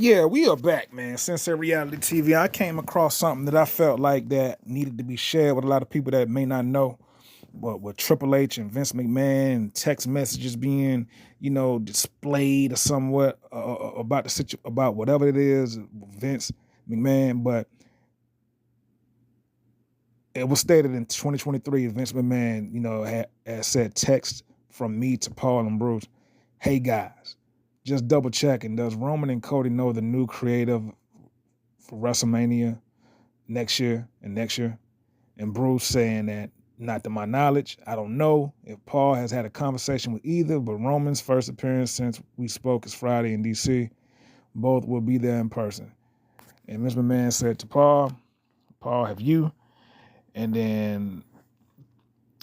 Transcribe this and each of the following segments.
Yeah, we are back, man. Sensei Reality TV. I came across something that I felt like that needed to be shared with a lot of people that may not know. But with Triple H and Vince McMahon and text messages being, displayed or somewhat about about whatever it is, Vince McMahon. But it was stated in 2023, Vince McMahon, had said text from me to Paul and Bruce. Hey guys, just double checking. Does Roman and Cody know the new creative for WrestleMania next year and next year? And Bruce saying that, not to my knowledge, I don't know if Paul has had a conversation with either, but Roman's first appearance since we spoke is Friday in DC. Both will be there in person. And Vince McMahon said to Paul, have you? And then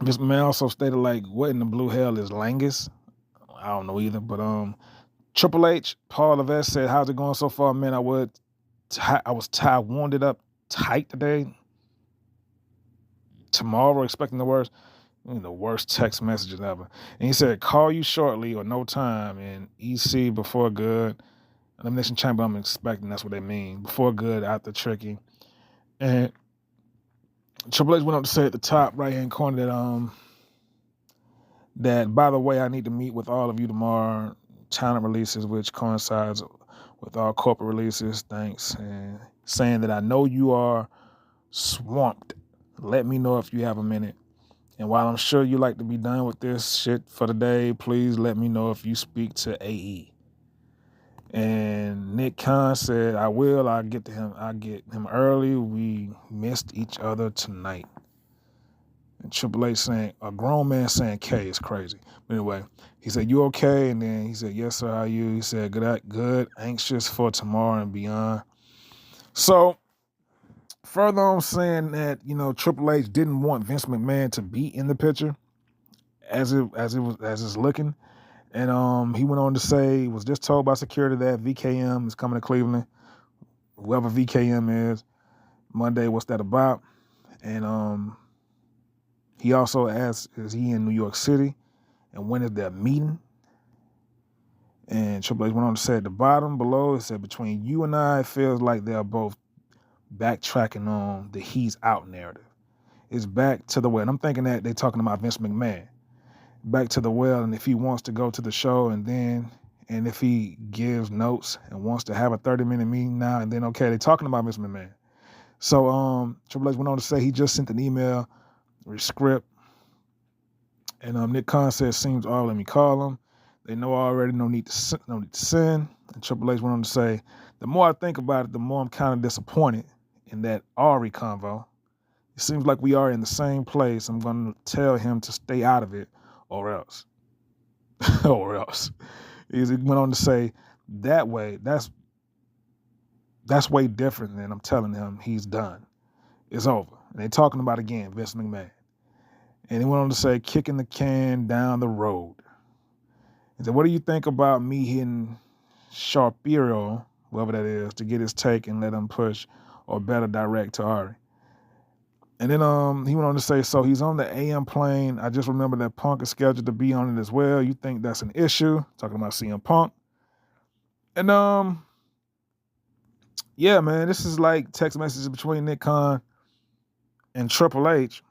Vince McMahon also stated, like, what in the blue hell is Langus? I don't know either, but Triple H, Paul Levesque said, how's it going so far, man? I was wounded up tight today. Tomorrow, expecting the worst. The worst text messages ever. And he said, call you shortly or no time. And EC before good. Elimination Chamber, I'm expecting that's what they mean. Before good, after tricky. And Triple H went up to say at the top right-hand corner that, by the way, I need to meet with all of you tomorrow. Talent releases, which coincides with all corporate releases. Thanks. And saying that I know you are swamped. Let me know if you have a minute. And while I'm sure you like to be done with this shit for the day, please let me know if you speak to AE. And Nick Khan said, I will. I'll get him early. We missed each other tonight. And Triple H saying, a grown man saying K is crazy. But anyway, he said, you okay? And then he said, yes, sir, how are you? He said, good, anxious for tomorrow and beyond. So, further on saying that, Triple H didn't want Vince McMahon to be in the picture as it's looking. And he went on to say, was just told by security that VKM is coming to Cleveland. Whoever VKM is, Monday, what's that about? And he also asked, is he in New York City? And when is their meeting? And Triple H went on to say at the bottom below, it said, between you and I, it feels like they're both backtracking on the he's out narrative. It's back to the well. And I'm thinking that they're talking about Vince McMahon. Back to the well, and if he wants to go to the show and if he gives notes and wants to have a 30-minute meeting now and then, okay, they're talking about Vince McMahon. So Triple H went on to say he just sent an email, script, and Nick Khan said, seems all, let me call him. They know already, no need to send. And Triple H went on to say, the more I think about it, the more I'm kind of disappointed in that Ari convo. It seems like we are in the same place. I'm going to tell him to stay out of it or else. Or else. He went on to say, that way, that's way different than I'm telling him he's done. It's over. And they're talking about, again, Vince McMahon. And he went on to say, kicking the can down the road. He said, what do you think about me hitting Sharpiro, whoever that is, to get his take and let him push or better direct to Ari? And then he went on to say, so he's on the AM plane. I just remember that Punk is scheduled to be on it as well. You think that's an issue? Talking about CM Punk. And yeah, man, this is like text messages between Nick Khan and Triple H.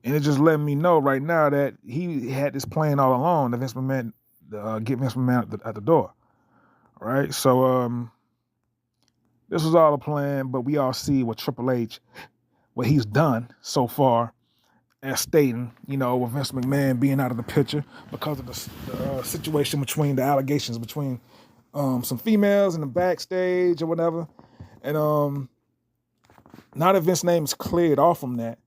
And it just let me know right now that he had this plan all along that Vince McMahon, get Vince McMahon at the door. All right, so this was all a plan, but we all see what Triple H, what he's done so far, as stating, with Vince McMahon being out of the picture because of the situation between the allegations between some females in the backstage or whatever. And now that Vince's name is cleared off from that,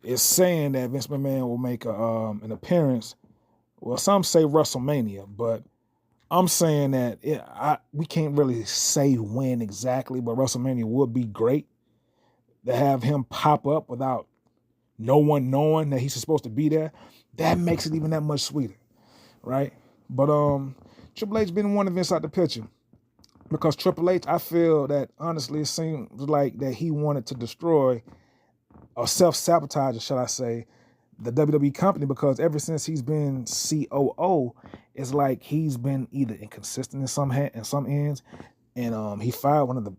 it's saying that Vince McMahon will make an appearance. Well, some say WrestleMania, but I'm saying that we can't really say when exactly, but WrestleMania would be great to have him pop up without no one knowing that he's supposed to be there. That makes it even that much sweeter, right? But Triple H been wanting Vince out the picture because Triple H, I feel that honestly, it seems like that he wanted to destroy or self-sabotage, shall I say, the WWE company, because ever since he's been COO, it's like he's been either inconsistent in some ends, and he fired one of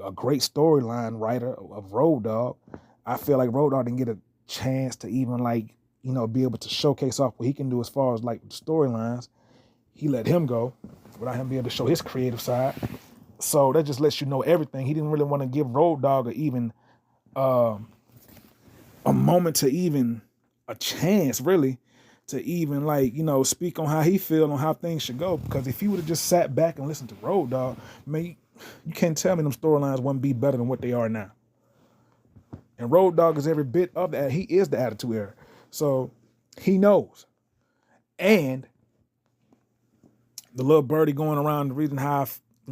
a great storyline writer of Road Dogg. I feel like Road Dogg didn't get a chance to even like be able to showcase off what he can do as far as like storylines. He let him go without him being able to show his creative side. So that just lets you know everything. He didn't really want to give Road Dogg a moment to even a chance, really, to even like speak on how he feel on how things should go. Because if he would have just sat back and listened to Road Dogg, man, you can't tell me them storylines wouldn't be better than what they are now. And Road Dogg is every bit of that. He is the Attitude Era, so he knows. And the little birdie going around, the reason how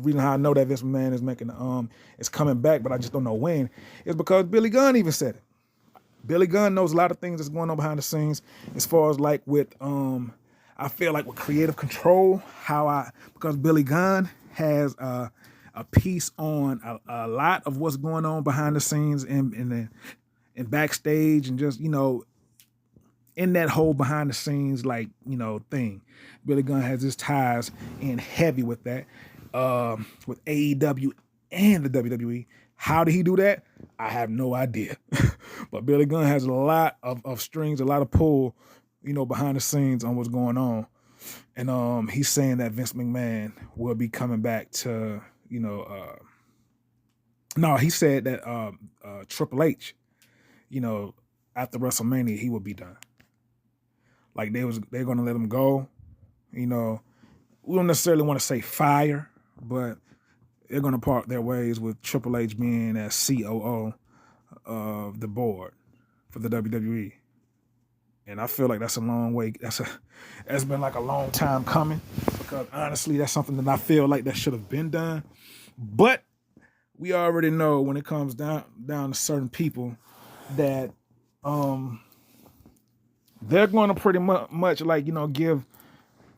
I know that Vince McMahon is making is coming back, but I just don't know when, is because Billy Gunn even said it. Billy Gunn knows a lot of things that's going on behind the scenes as far as like with I feel like with creative control, because Billy Gunn has a piece on a lot of what's going on behind the scenes and backstage, and just in that whole behind the scenes thing. Billy Gunn has his ties in heavy with that, with AEW and the WWE. How did he do that? I have no idea. But Billy Gunn has a lot of strings, a lot of pull, behind the scenes on what's going on. And he's saying that Vince McMahon will be coming back to, no, he said that Triple H, after WrestleMania, he will be done. Like they're gonna let him go. We don't necessarily want to say fire, but they're gonna part their ways with Triple H being as COO of the board for the WWE. And I feel like that's a long way. That's been like a long time coming, because honestly, that's something that I feel like that should have been done. But we already know when it comes down to certain people that they're going to pretty much give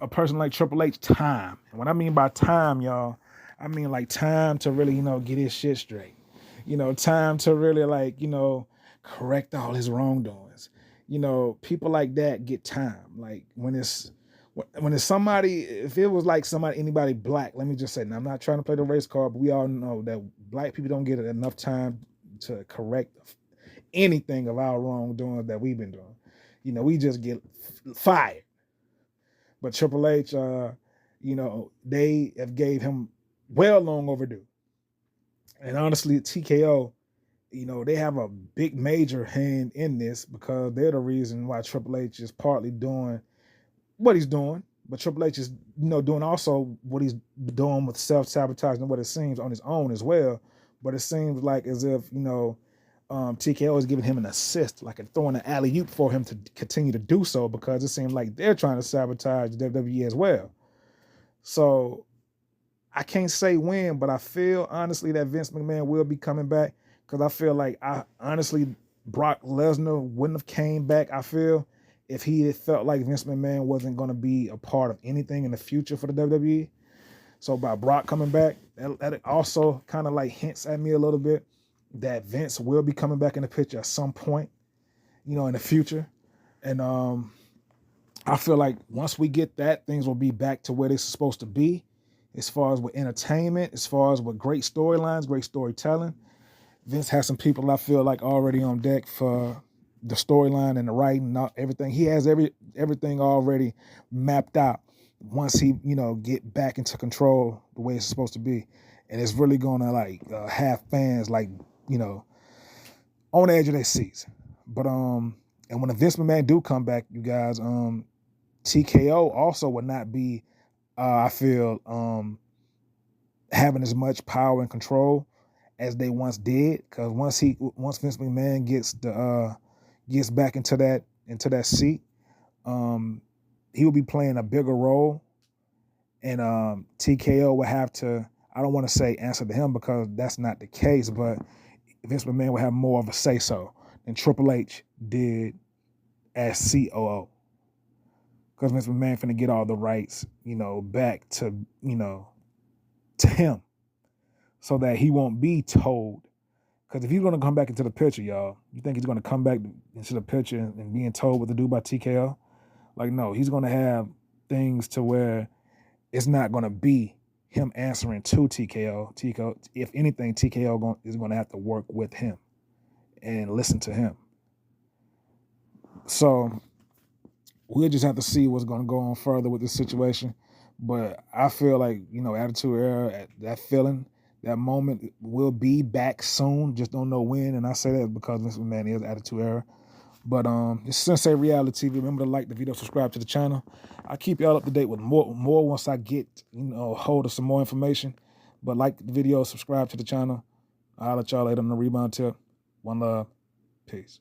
a person like Triple H time. And what I mean by time, y'all, I mean like time to really get his shit straight. Time to really correct all his wrongdoings. People like that get time. Like when it's somebody, if it was like anybody black, let me just say, now I'm not trying to play the race card, but we all know that black people don't get enough time to correct anything of our wrongdoings that we've been doing. We just get fired. But Triple H, they have gave him well long overdue. And honestly, TKO, they have a big major hand in this, because they're the reason why Triple H is partly doing what he's doing. But Triple H is, doing also what he's doing with self-sabotaging, what it seems, on his own as well. But it seems like as if, TKO is giving him an assist, like throwing an alley-oop for him to continue to do so, because it seems like they're trying to sabotage WWE as well. So I can't say when, but I feel honestly that Vince McMahon will be coming back, because I feel like Brock Lesnar wouldn't have came back, I feel, if he had felt like Vince McMahon wasn't going to be a part of anything in the future for the WWE. So by Brock coming back, that also kind of hints at me a little bit that Vince will be coming back in the picture at some point, in the future. And I feel like once we get that, things will be back to where they're supposed to be, as far as with entertainment, as far as with great storylines, great storytelling. Vince has some people I feel like already on deck for the storyline and the writing, and everything. He has everything already mapped out once he, get back into control the way it's supposed to be. And it's really gonna have fans on the edge of their seats. But and when the Vince McMahon do come back, you guys, TKO also would not be I feel having as much power and control as they once did, because once Vince McMahon gets back into that seat, he will be playing a bigger role, and TKO will have to, I don't want to say answer to him, because that's not the case, but Vince McMahon will have more of a say so than Triple H did as COO, because Vince McMahon finna get all the rights, back to him, so that he won't be told Because if he's going to come back into the picture, y'all, you think he's going to come back into the picture and being told what to do by TKO? Like, no, he's going to have things to where it's not going to be him answering to TKO. TKO, if anything, TKO is going to have to work with him and listen to him. So we'll just have to see what's going to go on further with this situation. But I feel like, Attitude Era, that feeling, that moment will be back soon. Just don't know when. And I say that because this man is Attitude Era. But it's Sensei Reality TV. Remember to like the video, subscribe to the channel. I keep y'all up to date with more once I get, hold of some more information. But like the video, subscribe to the channel. I'll let y'all later on the rebound tip. One love. Peace.